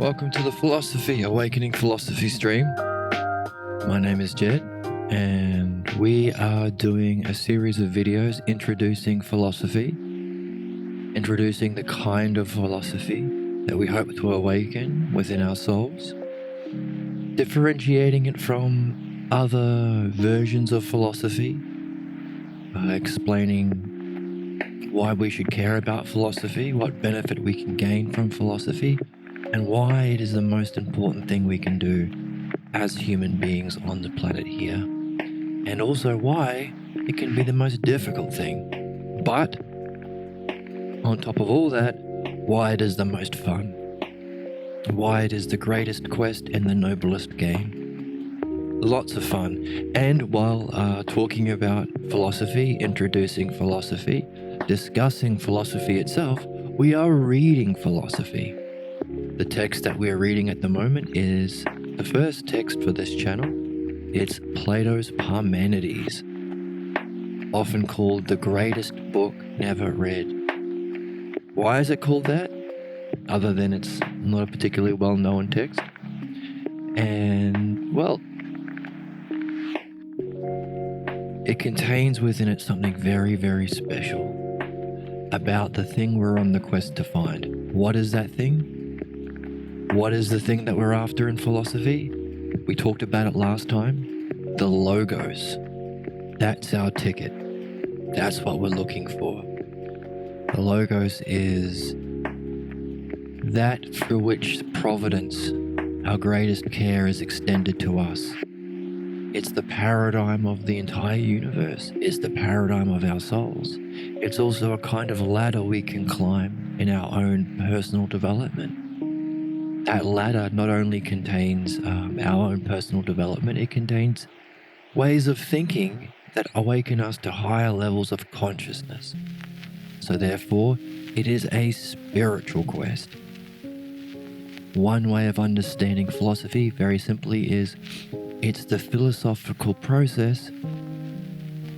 Welcome to the Philosophy Awakening Philosophy stream. My name is Jed, and we are doing a series of videos introducing philosophy, introducing the kind of philosophy that we hope to awaken within our souls, differentiating it from other versions of philosophy, explaining why we should care about philosophy, what benefit we can gain from philosophy, and why it is the most important thing we can do as human beings on the planet here. And also why it can be the most difficult thing. But on top of all that, why it is the most fun. Why it is the greatest quest and the noblest game. Lots of fun. And while talking about philosophy, introducing philosophy, discussing philosophy itself, we are reading philosophy. The text that we're reading at the moment is the first text for this channel. It's Plato's Parmenides, often called the greatest book never read. Why is it called that? Other than it's not a particularly well-known text. And, well, it contains within it something very, very special about the thing we're on the quest to find. What is that thing? What is the thing that we're after in philosophy? We talked about it last time. The logos. That's our ticket. That's what we're looking for. The logos is that through which providence, our greatest care, is extended to us. It's the paradigm of the entire universe. It's the paradigm of our souls. It's also a kind of ladder we can climb in our own personal development. That ladder not only contains our own personal development, it contains ways of thinking that awaken us to higher levels of consciousness. So therefore, it is a spiritual quest. One way of understanding philosophy, very simply, is it's the philosophical process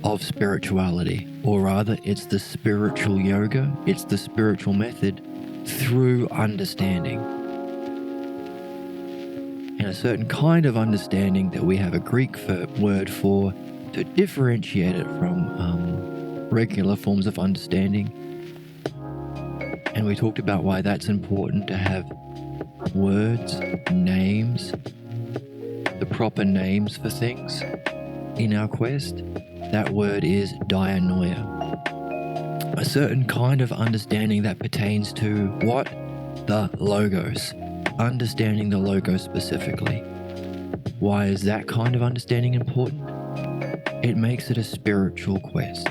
of spirituality, or rather, it's the spiritual yoga, it's the spiritual method through understanding. And a certain kind of understanding that we have a Greek word for to differentiate it from regular forms of understanding. And we talked about why that's important to have words, names, the proper names for things in our quest. That word is dianoia. A certain kind of understanding that pertains to what? The logos. Understanding the logos specifically. Why is that kind of understanding important? It makes it a spiritual quest.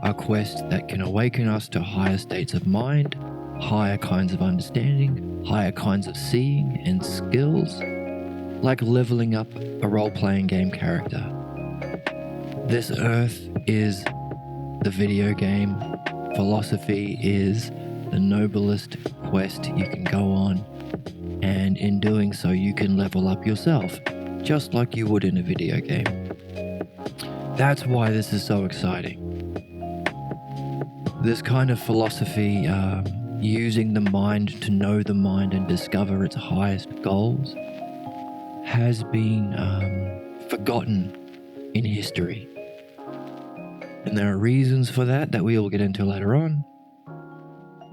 A quest that can awaken us to higher states of mind, higher kinds of understanding, higher kinds of seeing and skills, like leveling up a role-playing game character. This earth is the video game. Philosophy is the noblest quest you can go on, and in doing so you can level up yourself, just like you would in a video game. That's why this is so exciting. This kind of philosophy, using the mind to know the mind and discover its highest goals, has been forgotten in history. And there are reasons for that we will get into later on,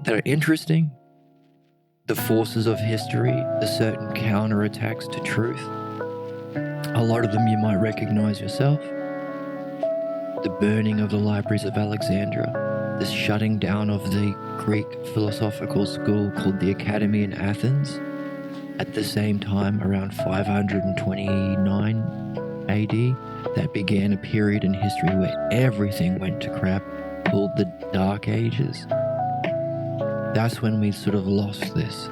that are interesting. The forces of history, the certain counterattacks to truth. A lot of them you might recognize yourself. The burning of the libraries of Alexandria, the shutting down of the Greek philosophical school called the Academy in Athens, at the same time around 529 AD, that began a period in history where everything went to crap, called the Dark Ages. That's when we sort of lost this.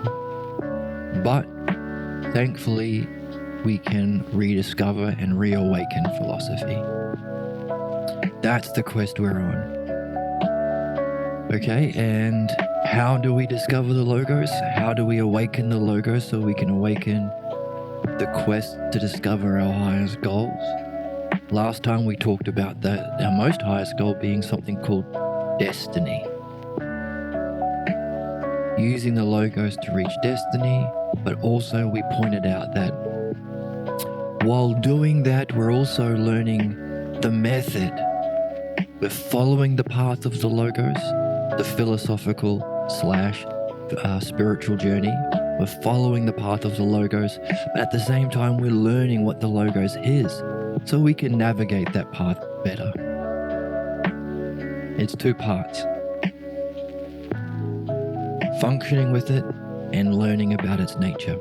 But thankfully, we can rediscover and reawaken philosophy. That's the quest we're on. Okay, and how do we discover the logos? How do we awaken the logos so we can awaken the quest to discover our highest goals? Last time we talked about our most highest goal being something called destiny. using the logos to reach destiny, but also we pointed out that while doing that, we're also learning the method. We're following the path of the logos, the philosophical / spiritual journey. We're following the path of the logos, but at the same time, we're learning what the logos is so we can navigate that path better. It's 2 parts. Functioning with it and learning about its nature.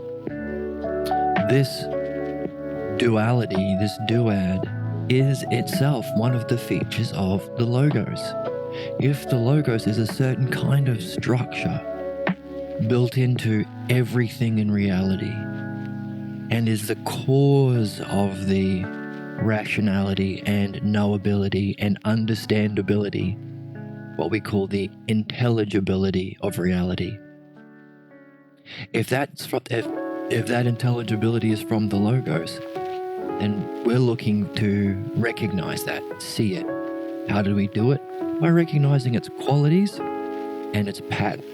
This duality, this duad, is itself one of the features of the logos. If the logos is a certain kind of structure built into everything in reality and is the cause of the rationality and knowability and understandability, what we call the intelligibility of reality. If that intelligibility is from the logos, then we're looking to recognize that, see it. How do we do it? By recognizing its qualities and its pattern.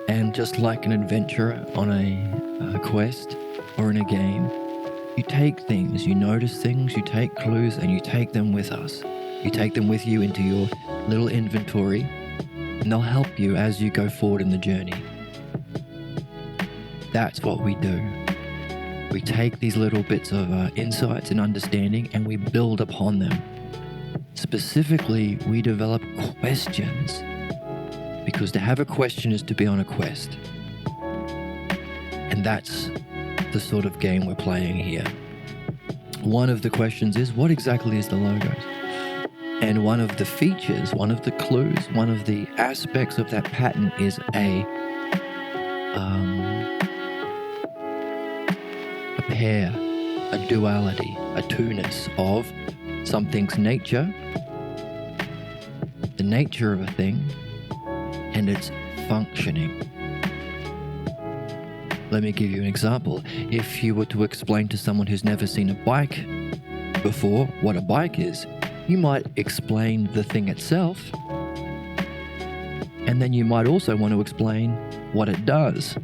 And just like an adventurer on a quest or in a game, you take things, you notice things, you take clues, and you take them with us. You take them with you into your little inventory, and they'll help you as you go forward in the journey. That's what we do. We take these little bits of insights and understanding and we build upon them. Specifically, we develop questions, because to have a question is to be on a quest. And that's the sort of game we're playing here. One of the questions is, what exactly is the logos? And one of the features, one of the clues, one of the aspects of that pattern is a pair, a duality, a two-ness of something's nature, the nature of a thing, and its functioning. Let me give you an example. If you were to explain to someone who's never seen a bike before what a bike is, you might explain the thing itself, and then you might also want to explain what it does.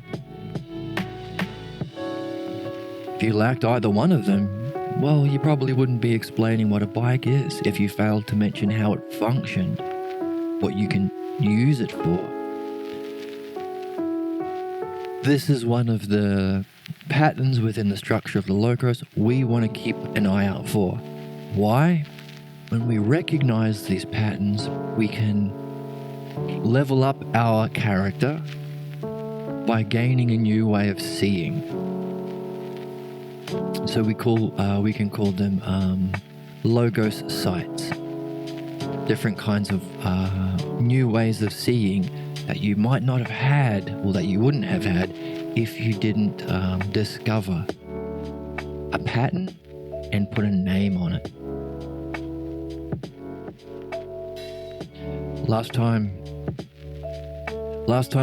If you lacked either one of them, well, you probably wouldn't be explaining what a bike is if you failed to mention how it functioned, what you can use it for. This is one of the patterns within the structure of the logos we want to keep an eye out for. Why? When we recognize these patterns, we can level up our character by gaining a new way of seeing. So we can call them logos sights. Different kinds of new ways of seeing that you might not have had, or that you wouldn't have had if you didn't discover a pattern and put a name on it. Last time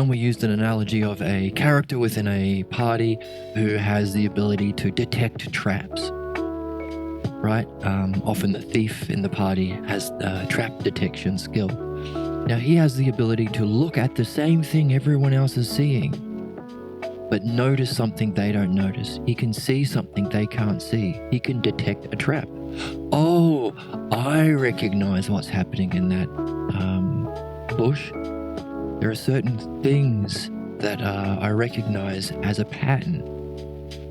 we used an analogy of a character within a party who has the ability to detect traps, right? Often the thief in the party has a trap detection skill. Now he has the ability to look at the same thing everyone else is seeing, but notice something they don't notice. He can see something they can't see. He can detect a trap. Oh, I recognize what's happening in that bush. There are certain things that I recognize as a pattern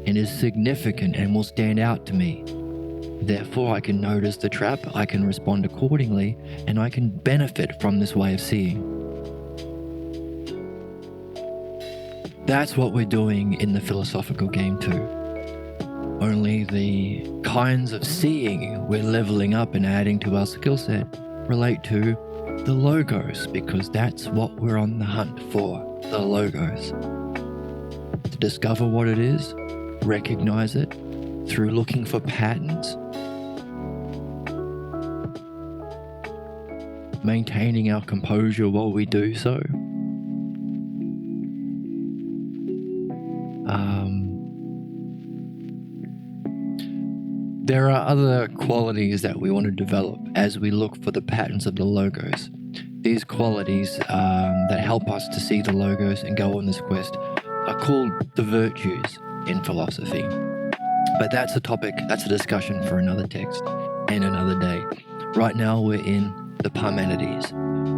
and is significant and will stand out to me. Therefore, I can notice the trap, I can respond accordingly, and I can benefit from this way of seeing. That's what we're doing in the philosophical game too. Only the kinds of seeing we're leveling up and adding to our skill set relate to the logos, because that's what we're on the hunt for, the logos. To discover what it is, recognize it through looking for patterns, maintaining our composure while we do so. There are other qualities that we want to develop as we look for the patterns of the logos. these qualities that help us to see the logos and go on this quest are called the virtues in philosophy. But that's a topic, that's a discussion for another text and another day. Right now we're in the Parmenides,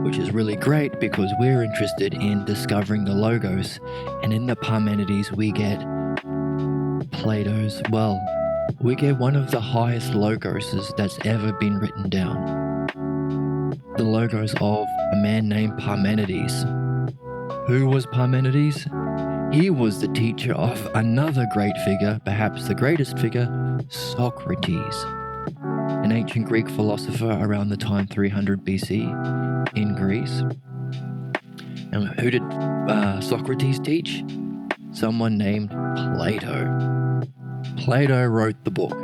which is really great because we're interested in discovering the logos. And in the Parmenides we get we get one of the highest logoses that's ever been written down. The logos of a man named Parmenides. Who was Parmenides? He was the teacher of another great figure, perhaps the greatest figure, Socrates, an ancient Greek philosopher around the time 300 BC in Greece. And who did Socrates teach? Someone named Plato. Plato wrote the book.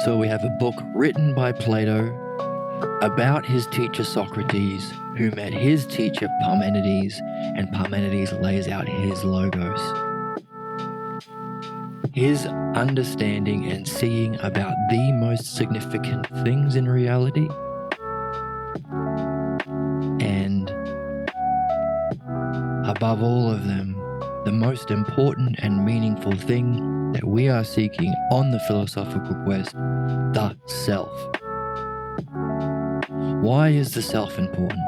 So we have a book written by Plato about his teacher Socrates, who met his teacher Parmenides, and Parmenides lays out his logos. His understanding and seeing about the most significant things in reality, and above all of them, the most important and meaningful thing that we are seeking on the philosophical quest, the self. Why is the self important?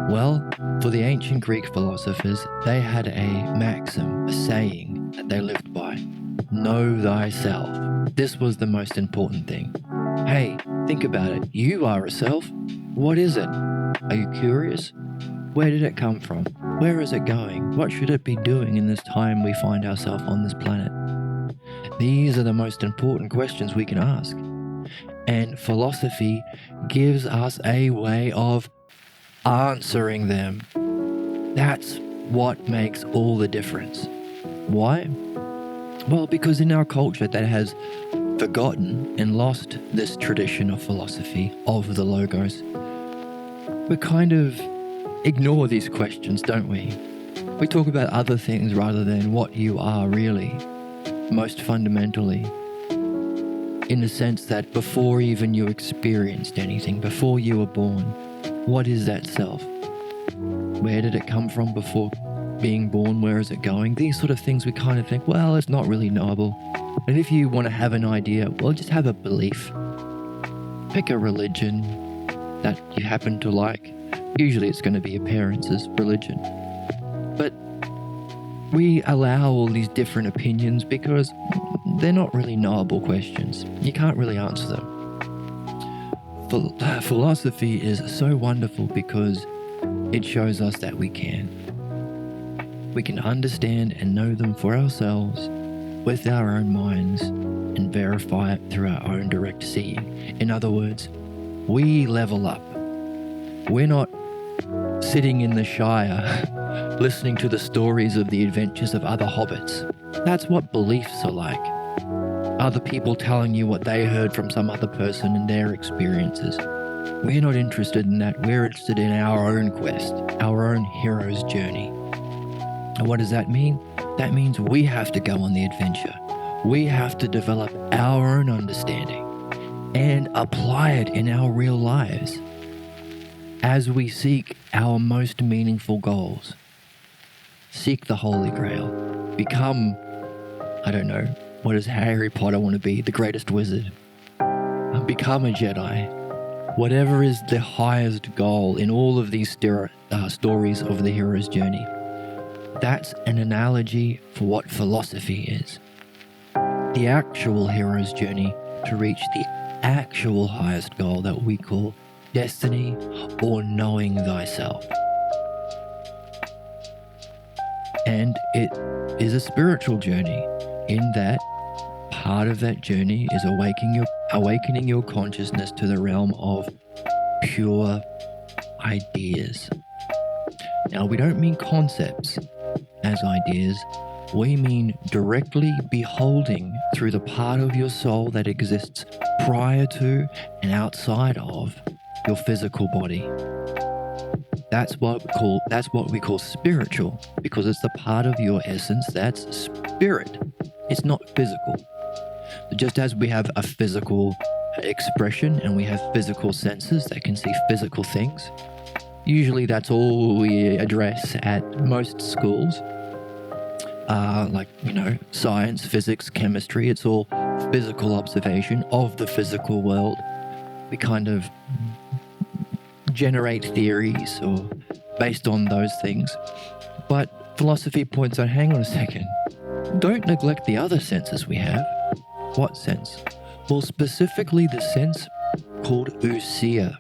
Well, for the ancient Greek philosophers, they had a maxim, a saying that they lived by. Know thyself. This was the most important thing. Hey, think about it. You are a self. What is it? Are you curious? Where did it come from? Where is it going? What should it be doing in this time we find ourselves on this planet? These are the most important questions we can ask. And philosophy gives us a way of answering them. That's what makes all the difference. Why? Well, because in our culture that has forgotten and lost this tradition of philosophy, of the logos, we kind of ignore these questions, don't we? We talk about other things rather than what you are really, most fundamentally, in the sense that before even you experienced anything, before you were born, what is that self? Where did it come from before being born? Where is it going? These sort of things we kind of think, well, it's not really knowable. And if you want to have an idea, well, just have a belief. Pick a religion that you happen to like. Usually it's going to be your parents' religion. But we allow all these different opinions because they're not really knowable questions. You can't really answer them. Philosophy is so wonderful because it shows us that we can. We can understand and know them for ourselves with our own minds and verify it through our own direct seeing. In other words, we level up. We're not sitting in the Shire listening to the stories of the adventures of other hobbits. That's what beliefs are like. Other people telling you what they heard from some other person and their experiences. We're not interested in that. We're interested in our own quest, our own hero's journey. And what does that mean? That means we have to go on the adventure. We have to develop our own understanding and apply it in our real lives as we seek our most meaningful goals. Seek the Holy Grail. Become, what does Harry Potter want to be? The greatest wizard. Become a Jedi. Whatever is the highest goal in all of these stories of the hero's journey. That's an analogy for what philosophy is. The actual hero's journey to reach the actual highest goal that we call destiny or knowing thyself. And it is a spiritual journey in that part of that journey is awakening your consciousness to the realm of pure ideas. Now, we don't mean concepts as ideas. We mean directly beholding through the part of your soul that exists prior to and outside of your physical body. That's what we call spiritual, because it's the part of your essence that's spirit. It's not physical. Just as we have a physical expression and we have physical senses that can see physical things, Usually that's all we address at most schools. Science, physics, chemistry, it's all physical observation of the physical world. We kind of generate theories or based on those things. But philosophy points out, hang on a second, don't neglect the other senses we have. What sense? Well, specifically the sense called ousia.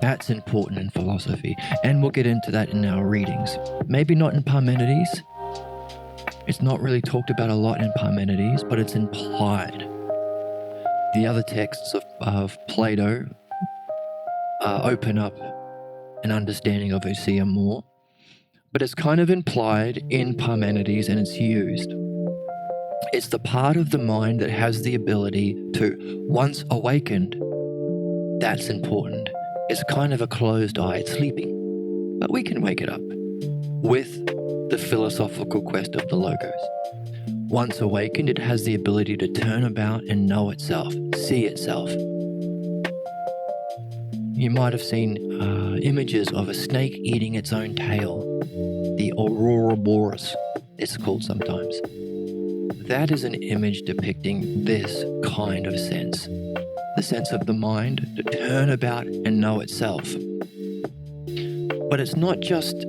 That's important in philosophy, and we'll get into that in our readings. Maybe not in Parmenides. It's not really talked about a lot in Parmenides, but it's implied. The other texts of Plato open up an understanding of ousia more, but it's kind of implied in Parmenides, and it's used. It's the part of the mind that has the ability to, once awakened, that's important. It's kind of a closed eye, it's sleeping, but we can wake it up with the philosophical quest of the Logos. Once awakened, it has the ability to turn about and know itself, see itself. You might have seen images of a snake eating its own tail, the Ouroboros, it's called sometimes. That is an image depicting this kind of sense. The sense of the mind to turn about and know itself. But it's not just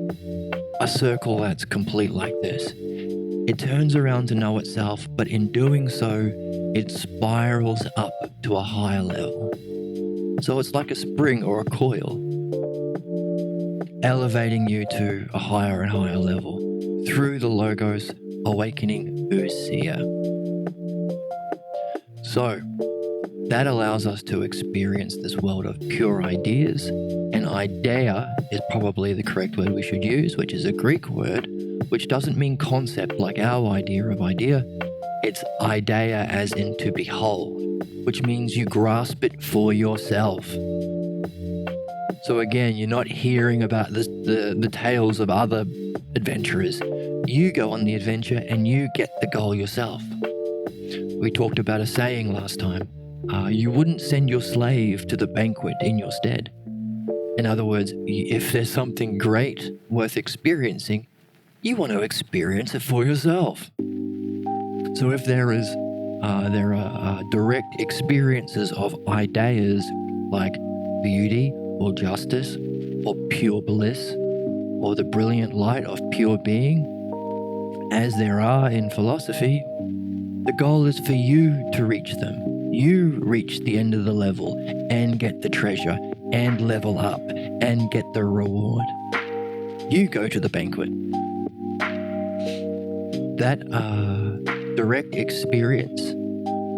a circle that's complete like this. It turns around to know itself, but in doing so, it spirals up to a higher level. So it's like a spring or a coil, elevating you to a higher and higher level through the Logos, awakening ousia. So, that allows us to experience this world of pure ideas, and idea is probably the correct word we should use, which is a Greek word, which doesn't mean concept like our idea of idea. It's idea as in to behold, which means you grasp it for yourself. So again, you're not hearing about the tales of other adventurers. You go on the adventure and you get the goal yourself. We talked about a saying last time. You wouldn't send your slave to the banquet in your stead. In other words, if there's something great worth experiencing, you want to experience it for yourself. So if there are direct experiences of ideas like beauty or justice or pure bliss or the brilliant light of pure being, as there are in philosophy, the goal is for you to reach them. You reach the end of the level and get the treasure and level up and get the reward. You go to the banquet. That direct experience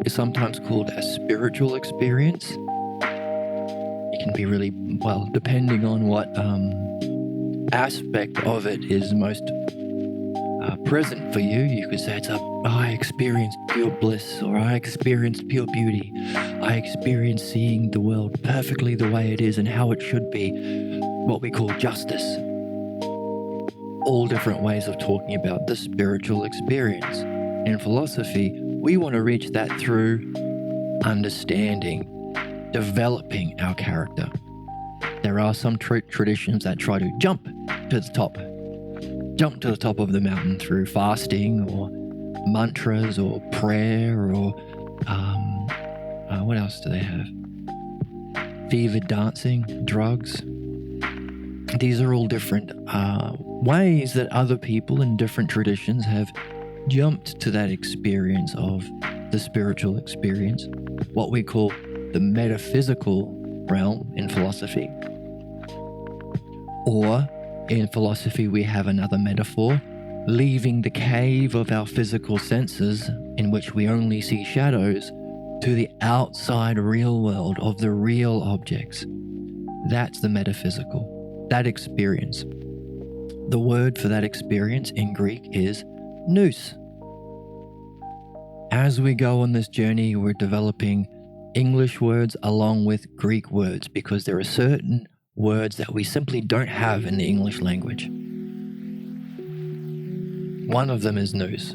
is sometimes called a spiritual experience. It can be really, depending on what aspect of it is most present for you. You could say I experienced pure bliss, or I experienced pure beauty. I experienced seeing the world perfectly the way it is and how it should be, what we call justice. All different ways of talking about the spiritual experience. In philosophy, we want to reach that through understanding, developing our character. There are some traditions that try to jump to the top of the mountain through fasting or mantras or prayer or what else do they have? Fever dancing, drugs. These are all different ways that other people in different traditions have jumped to that experience of the spiritual experience, what we call the metaphysical realm in philosophy. Or in philosophy, we have another metaphor, leaving the cave of our physical senses, in which we only see shadows, to the outside real world of the real objects. That's the metaphysical, that experience. The word for that experience in Greek is nous. As we go on this journey, we're developing English words along with Greek words, because there are certain words that we simply don't have in the English language. One of them is nous.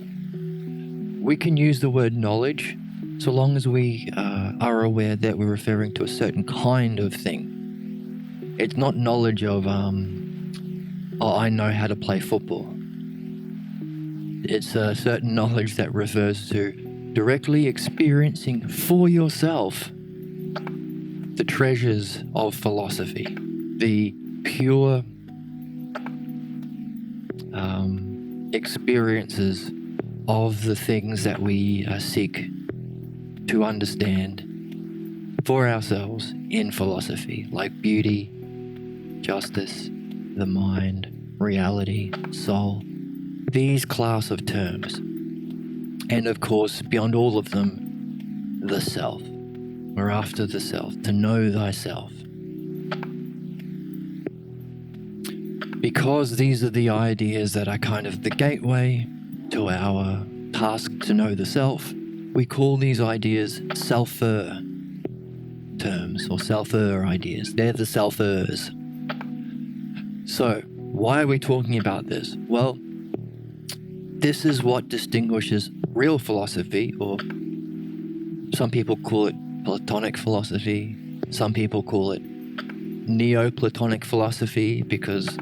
We can use the word knowledge so long as we are aware that we're referring to a certain kind of thing. It's not knowledge of, oh, I know how to play football. It's a certain knowledge that refers to directly experiencing for yourself the treasures of philosophy, the pure experiences of the things that we seek to understand for ourselves in philosophy, like beauty, justice, the mind, reality, soul, these class of terms. And of course, beyond all of them, the self. We're after the self, to know thyself. Because these are the ideas that are kind of the gateway to our task to know the self, we call these ideas selfer terms or selfer ideas. They're the selfers. So, why are we talking about this? Well, this is what distinguishes real philosophy, or some people call it Platonic philosophy, some people call it Neoplatonic philosophy because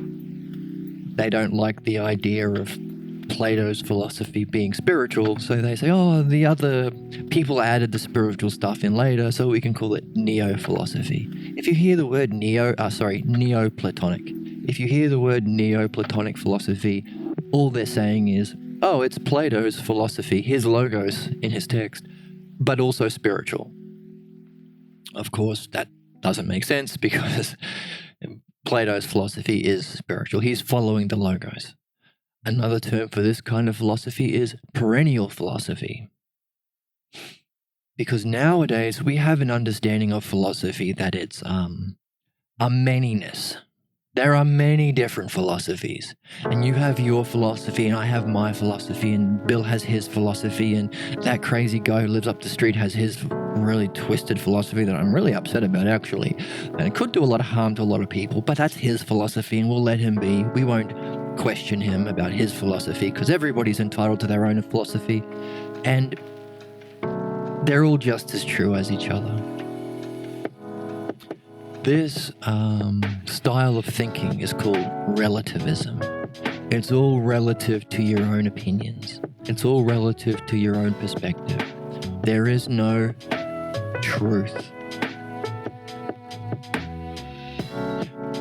they don't like the idea of Plato's philosophy being spiritual, so they say, oh, the other people added the spiritual stuff in later, so we can call it neo-philosophy. If you hear the word Neoplatonic, if you hear the word Neoplatonic philosophy, all they're saying is, oh, it's Plato's philosophy, his logos in his text, but also spiritual. Of course, that doesn't make sense because Plato's philosophy is spiritual. He's following the logos. Another term for this kind of philosophy is perennial philosophy. Because nowadays we have an understanding of philosophy that it's a manyness. There are many different philosophies, and you have your philosophy and I have my philosophy and Bill has his philosophy and that crazy guy who lives up the street has his really twisted philosophy that I'm really upset about actually, and it could do a lot of harm to a lot of people, but that's his philosophy and we'll let him be. We won't question him about his philosophy because everybody's entitled to their own philosophy and they're all just as true as each other. This style of thinking is called relativism. It's all relative to your own opinions. It's all relative to your own perspective. There is no truth.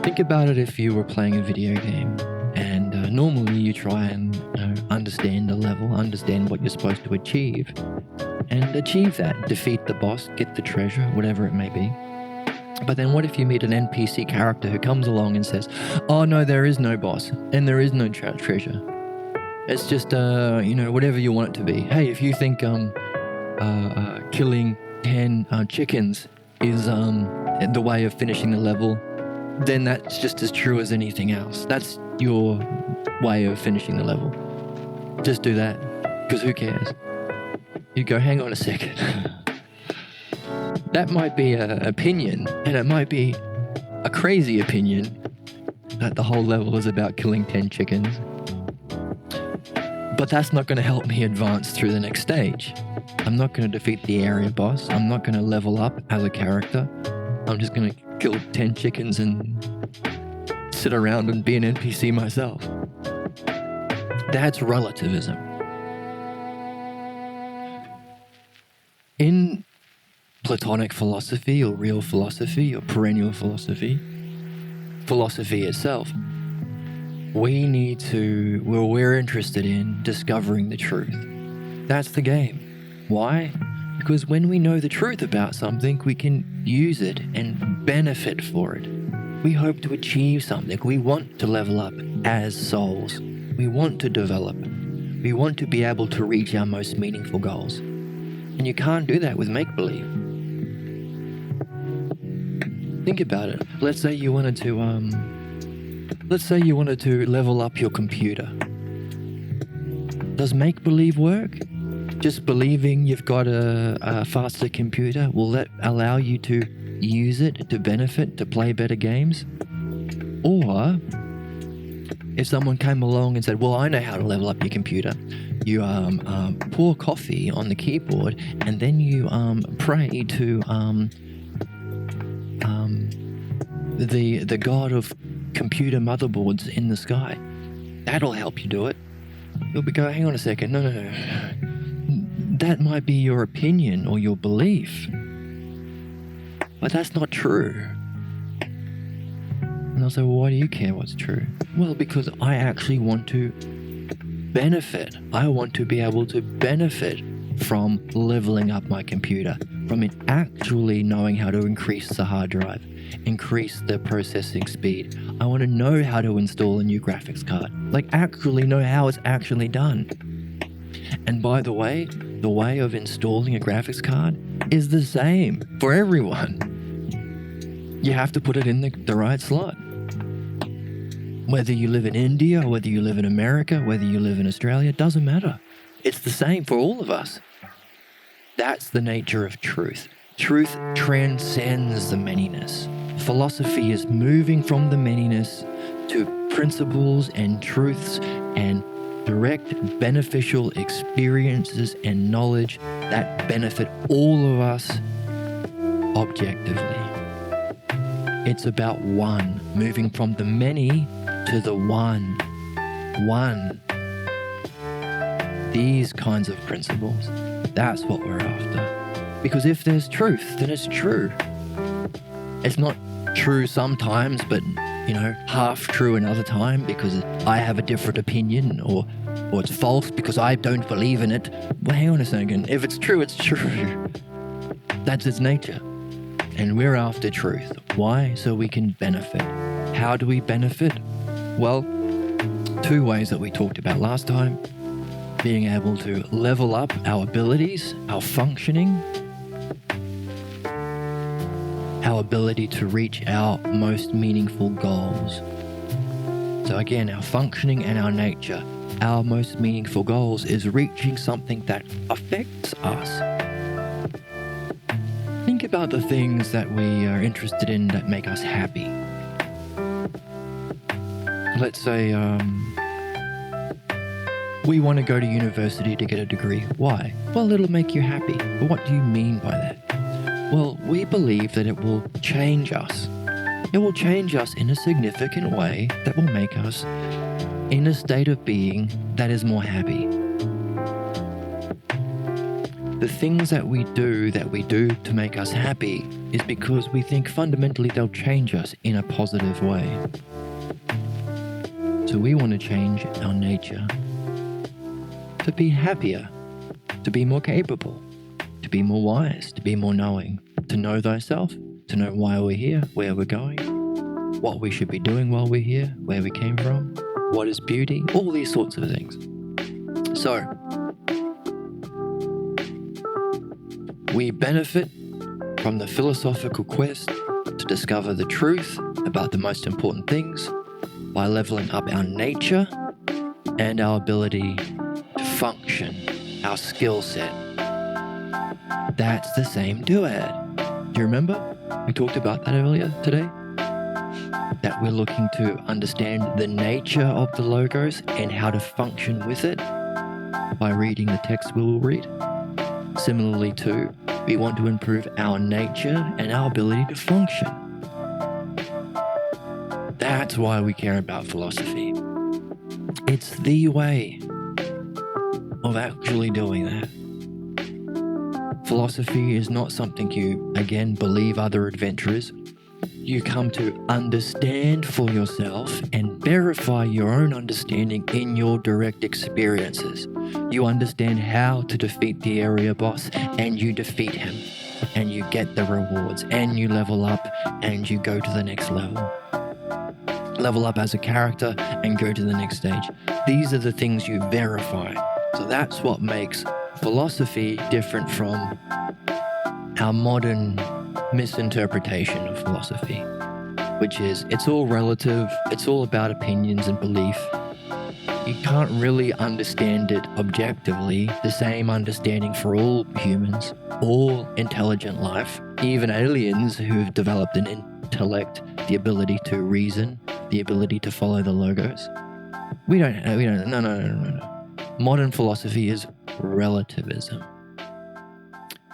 Think about it if you were playing a video game and normally you try and understand a level, understand what you're supposed to achieve, and achieve that. Defeat the boss, get the treasure, whatever it may be. But then what if you meet an NPC character who comes along and says, oh no, there is no boss and there is no treasure. It's just, whatever you want it to be. Hey, if you think killing 10 chickens is the way of finishing the level, then that's just as true as anything else. That's your way of finishing the level. Just do that, because who cares? You go, hang on a second. That might be an opinion, and it might be a crazy opinion that the whole level is about killing 10 chickens. But that's not going to help me advance through the next stage. I'm not going to defeat the area boss. I'm not going to level up as a character. I'm just going to kill 10 chickens and sit around and be an NPC myself. That's relativism. In Platonic philosophy or real philosophy or perennial philosophy itself, we're interested in discovering the truth. That's the game. Why? Because when we know the truth about something, we can use it and benefit for it. We hope to achieve something. We want to level up as souls. We want to develop. We want to be able to reach our most meaningful goals. And you can't do that with make-believe. Think about it. Let's say you wanted to level up your computer. Does make-believe work? Just believing you've got a faster computer, will that allow you to use it to benefit, to play better games? Or if someone came along and said, well, I know how to level up your computer. You pour coffee on the keyboard and then you pray to the god of computer motherboards in the sky. That'll help you do it. You'll be going, hang on a second, no. That might be your opinion or your belief, but that's not true. And I'll say, well, why do you care what's true? Well, because I actually want to benefit. I want to be able to benefit from leveling up my computer, from it actually knowing how to increase the hard drive, increase the processing speed. I want to know how to install a new graphics card, like actually know how it's actually done. And by the way of installing a graphics card is the same for everyone. You have to put it in the right slot. Whether you live in India, or whether you live in America, whether you live in Australia, it doesn't matter. It's the same for all of us. That's the nature of truth. Truth transcends the manyness. Philosophy is moving from the manyness to principles and truths and direct beneficial experiences and knowledge that benefit all of us objectively. It's about one, moving from the many to the one. One. These kinds of principles, that's what we're after. Because if there's truth, then it's true. It's not true sometimes, but, half true another time because I have a different opinion, or it's false because I don't believe in it. Well, hang on a second. If it's true, it's true. That's its nature. And we're after truth. Why? So we can benefit. How do we benefit? Well, two ways that we talked about last time. Being able to level up our abilities, our functioning, our ability to reach our most meaningful goals. So again, our functioning and our nature. Our most meaningful goals is reaching something that affects us. Think about the things that we are interested in that make us happy. Let's say we want to go to university to get a degree. Why? Well, it'll make you happy. But what do you mean by that? Well, we believe that it will change us. It will change us in a significant way that will make us in a state of being that is more happy. The things that we do to make us happy is because we think fundamentally they'll change us in a positive way. So we want to change our nature to be happier, to be more capable, to be more wise, to be more knowing, to know thyself, to know why we're here, where we're going, what we should be doing while we're here, where we came from, what is beauty, all these sorts of things. So, we benefit from the philosophical quest to discover the truth about the most important things by leveling up our nature and our ability to function, our skill set. That's the same duad. Do you remember? We talked about that earlier today. That we're looking to understand the nature of the logos and how to function with it by reading the text we will read. Similarly too, we want to improve our nature and our ability to function. That's why we care about philosophy. It's the way of actually doing that. Philosophy is not something you, again, believe other adventurers. You come to understand for yourself and verify your own understanding in your direct experiences. You understand how to defeat the area boss, and you defeat him, and you get the rewards, and you level up, and you go to the next level. Level up as a character and go to the next stage. These are the things you verify. So that's what makes philosophy different from our modern misinterpretation of philosophy, which is it's all relative, it's all about opinions and belief. You can't really understand it objectively, the same understanding for all humans, all intelligent life, even aliens who've developed an intellect, the ability to reason, the ability to follow the logos. No. Modern philosophy is relativism.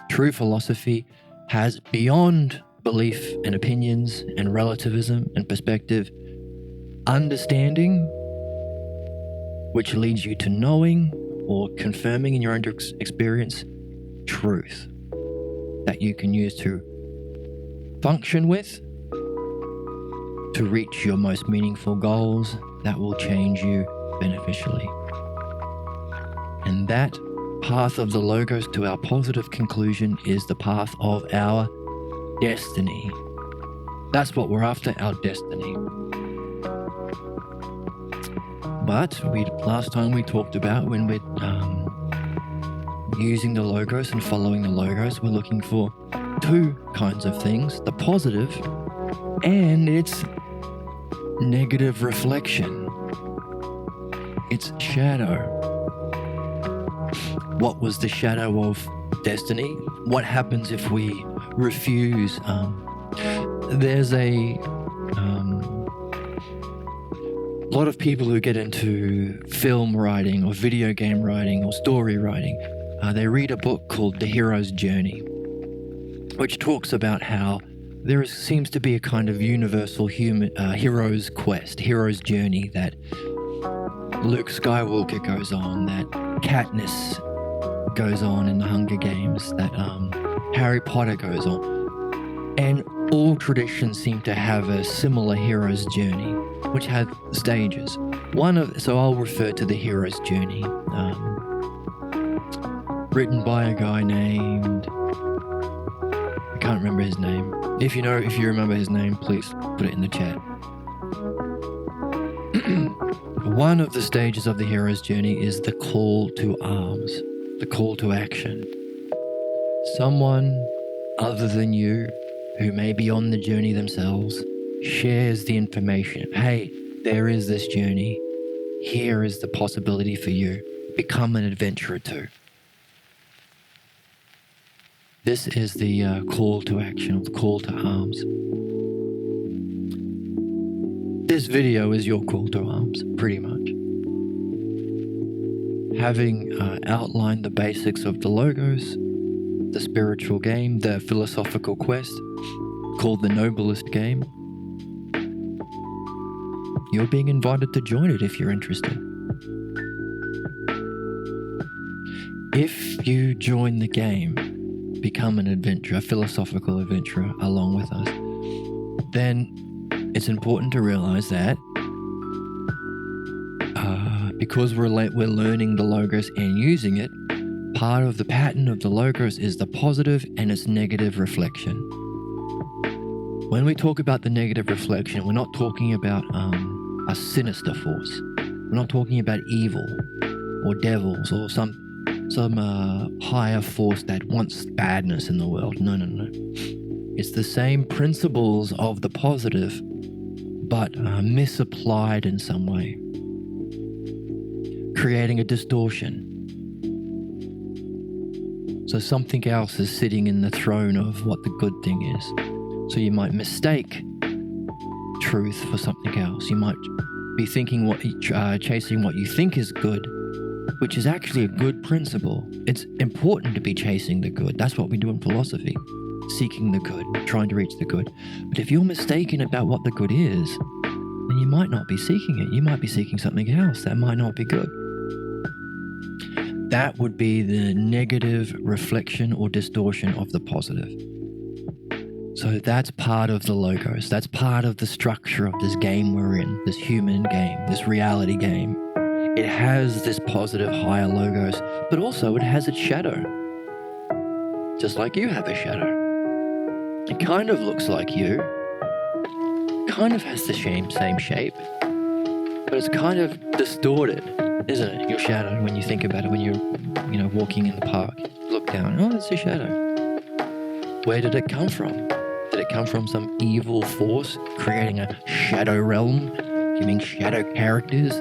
True philosophy has beyond belief and opinions and relativism and perspective, understanding, which leads you to knowing or confirming in your own experience, truth that you can use to function with, to reach your most meaningful goals that will change you beneficially. And that path of the Logos to our positive conclusion is the path of our destiny. That's what we're after, our destiny. But last time we talked about when we're using the Logos and following the Logos, we're looking for two kinds of things, the positive and its negative reflection, its shadow. What was the shadow of destiny? What happens if we refuse? There's a lot of people who get into film writing or video game writing or story writing, they read a book called The Hero's Journey, which talks about how there seems to be a kind of universal hero's quest, hero's journey that Luke Skywalker goes on, that Katniss goes on in the Hunger Games, that Harry Potter goes on. And all traditions seem to have a similar hero's journey, which had stages. So I'll refer to the hero's journey, written by a guy named, I can't remember his name. If you remember his name, please put it in the chat. One of the stages of the hero's journey is the call to arms, the call to action. Someone other than you, who may be on the journey themselves, shares the information. Hey, there is this journey. Here is the possibility for you. Become an adventurer too. This is the call to action, or the call to arms. This video is your call to arms, pretty much. Having outlined the basics of the Logos, the spiritual game, the philosophical quest, called the Noblest Game, you're being invited to join it if you're interested. If you join the game, become an adventurer, a philosophical adventurer along with us, then it's important to realize that because we're learning the Logos and using it, part of the pattern of the Logos is the positive and its negative reflection. When we talk about the negative reflection, we're not talking about a sinister force. We're not talking about evil or devils or some higher force that wants badness in the world. No. It's the same principles of the positive, but misapplied in some way, creating a distortion. So something else is sitting in the throne of what the good thing is. So you might mistake truth for something else. You might be thinking chasing what you think is good, which is actually a good principle. It's important to be chasing the good. That's what we do in philosophy. Seeking the good, trying to reach the good. But if you're mistaken about what the good is, then you might not be seeking it. You might be seeking something else that might not be good. That would be the negative reflection or distortion of the positive. So that's part of the Logos. That's part of the structure of this game we're in, this human game, this reality game. It has this positive higher Logos, but also it has its shadow. Just like you have a shadow. It kind of looks like you, kind of has the same shape, but it's kind of distorted, isn't it? Your shadow, when you think about it, when you're walking in the park, look down, oh, it's a shadow. Where did it come from? Did it come from some evil force creating a shadow realm, giving shadow characters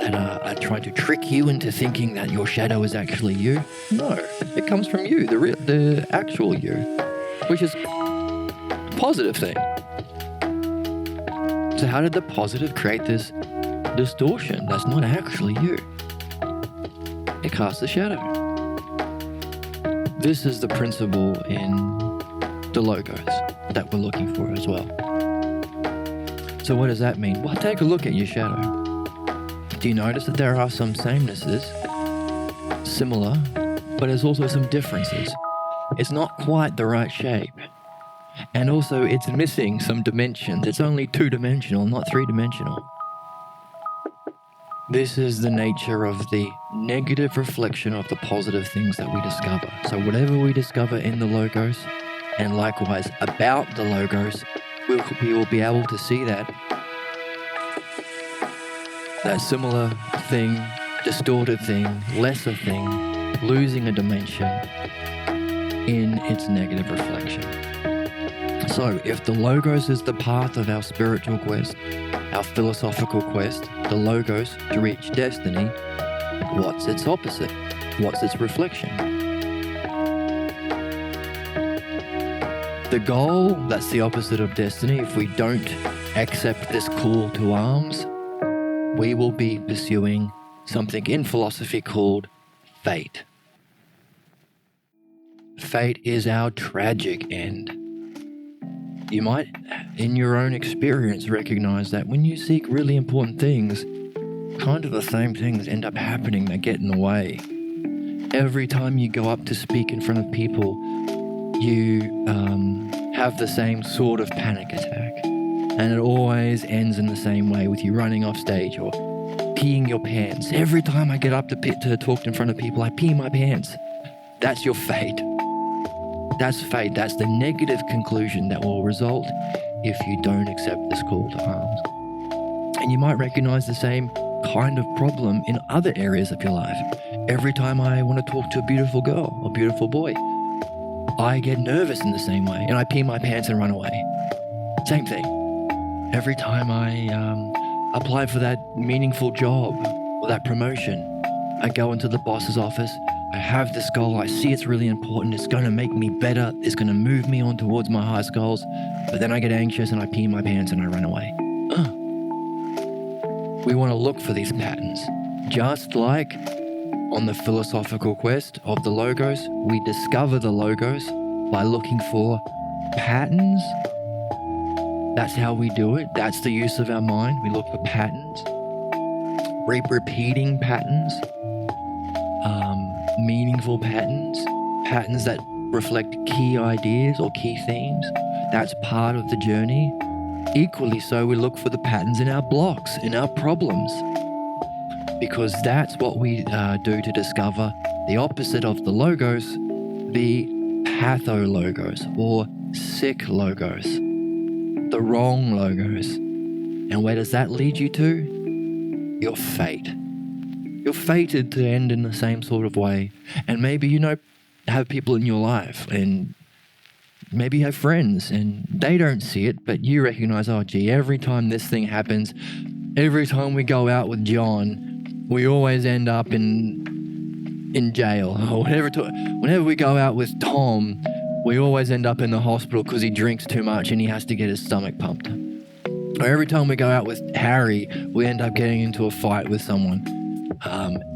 that are trying to trick you into thinking that your shadow is actually you? No, it comes from you, the actual you, which is a positive thing. So how did the positive create this distortion that's not actually you? It casts a shadow. This is the principle in the Logos. that we're looking for as well. So what does that mean? Well, take a look at your shadow. Do you notice that there are some samenesses, similar, but there's also some differences? It's not quite the right shape. And also it's missing some dimensions. It's only 2-dimensional, not 3-dimensional. This is the nature of the negative reflection of the positive things that we discover. So whatever we discover in the logos, and likewise about the logos, we will be able to see that similar thing, distorted thing, lesser thing, losing a dimension in its negative reflection. So if the logos is the path of our spiritual quest, our philosophical quest, the logos to reach destiny, what's its opposite? What's its reflection? The goal, that's the opposite of destiny. If we don't accept this call to arms, we will be pursuing something in philosophy called fate. Fate is our tragic end. You might, in your own experience, recognize that when you seek really important things, kind of the same things end up happening that get in the way. Every time you go up to speak in front of people, you have the same sort of panic attack. And it always ends in the same way, with you running off stage or peeing your pants. Every time I get up to talk in front of people, I pee my pants. That's your fate. That's fate. That's the negative conclusion that will result if you don't accept this call to arms. And you might recognize the same kind of problem in other areas of your life. Every time I want to talk to a beautiful girl or beautiful boy, I get nervous in the same way and I pee my pants and run away. Same thing. Every time I apply for that meaningful job or that promotion, I go into the boss's office, I have this goal, I see it's really important, it's going to make me better, it's going to move me on towards my highest goals, but then I get anxious and I pee my pants and I run away. We want to look for these patterns. Just like on the philosophical quest of the logos, we discover the logos by looking for patterns. That's how we do it. That's the use of our mind. We look for patterns, repeating patterns, meaningful patterns, patterns that reflect key ideas or key themes. That's part of the journey. Equally so, we look for the patterns in our blocks, in our problems, because that's what we do to discover the opposite of the logos, the pathologos or sick logos, the wrong logos. And where does that lead you to? Your fate. You're fated to end in the same sort of way. And maybe, have people in your life, and maybe you have friends and they don't see it, but you recognize, oh gee, every time this thing happens, every time we go out with John, we always end up in jail. Or whenever we go out with Tom, we always end up in the hospital because he drinks too much and he has to get his stomach pumped. Or every time we go out with Harry, we end up getting into a fight with someone.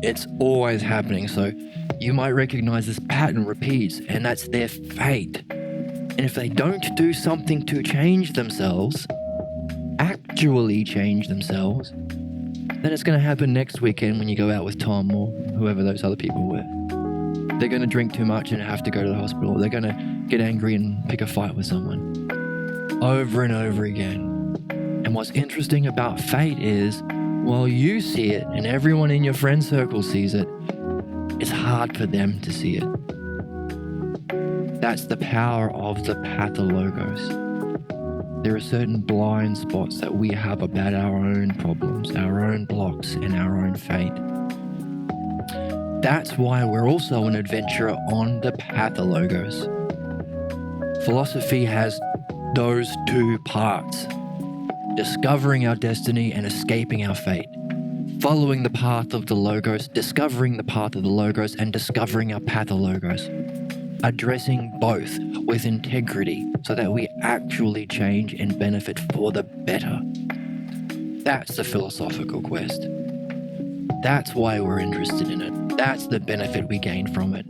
It's always happening. So you might recognize this pattern repeats, and that's their fate. And if they don't do something to change themselves, actually change themselves, then it's going to happen next weekend when you go out with Tom or whoever those other people were. They're going to drink too much and have to go to the hospital. They're going to get angry and pick a fight with someone. Over and over again. And what's interesting about fate is, while you see it and everyone in your friend circle sees it, it's hard for them to see it. That's the power of the pathologos. There are certain blind spots that we have about our own problems, our own blocks, and our own fate. That's why we're also an adventurer on the pathologos. Philosophy has those two parts: discovering our destiny and escaping our fate. Following the path of the logos, discovering the path of the logos, and discovering our pathologos. Addressing both with integrity so that we actually change and benefit for the better. That's the philosophical quest. That's why we're interested in it. That's the benefit we gain from it.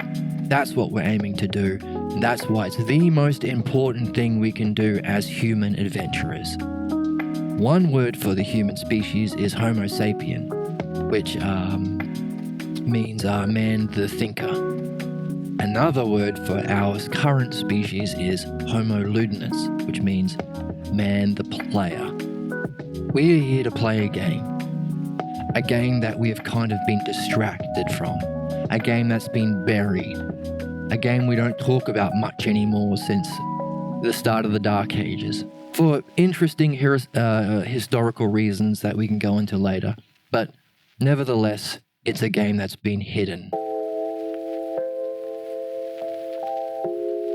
That's what we're aiming to do That's why it's the most important thing we can do as human adventurers. One word for the human species is Homo sapien, which means man the thinker. Another word for our current species is Homo ludinus, which means man the player. We're here to play a game that we have kind of been distracted from, a game that's been buried, a game we don't talk about much anymore since the start of the Dark Ages, for interesting historical reasons that we can go into later. But nevertheless, it's a game that's been hidden.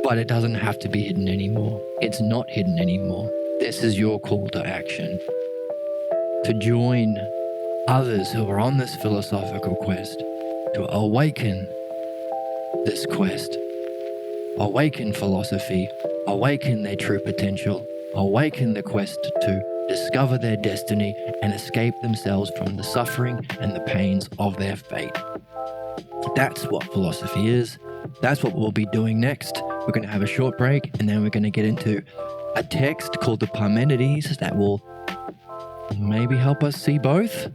But it doesn't have to be hidden anymore. It's not hidden anymore. This is your call to action. To join others who are on this philosophical quest, to awaken this quest, awaken philosophy, awaken their true potential, awaken the quest to discover their destiny and escape themselves from the suffering and the pains of their fate. That's what philosophy is. That's what we'll be doing next. We're going to have a short break, and then we're going to get into a text called the Parmenides that will maybe help us see both.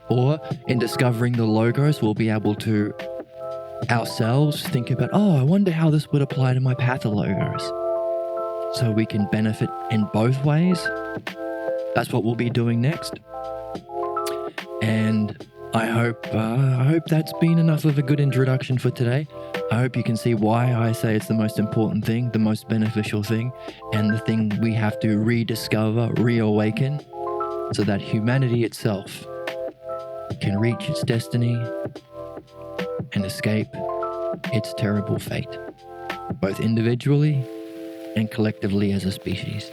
Or in discovering the Logos, we'll be able to ourselves think about, I wonder how this would apply to my Pathologos. So we can benefit in both ways. That's what we'll be doing next. And I hope that's been enough of a good introduction for today. I hope you can see why I say it's the most important thing, the most beneficial thing, and the thing we have to rediscover, reawaken, so that humanity itself can reach its destiny and escape its terrible fate, both individually and collectively as a species.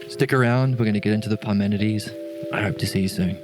Stick around, we're going to get into the Parmenides. I hope to see you soon.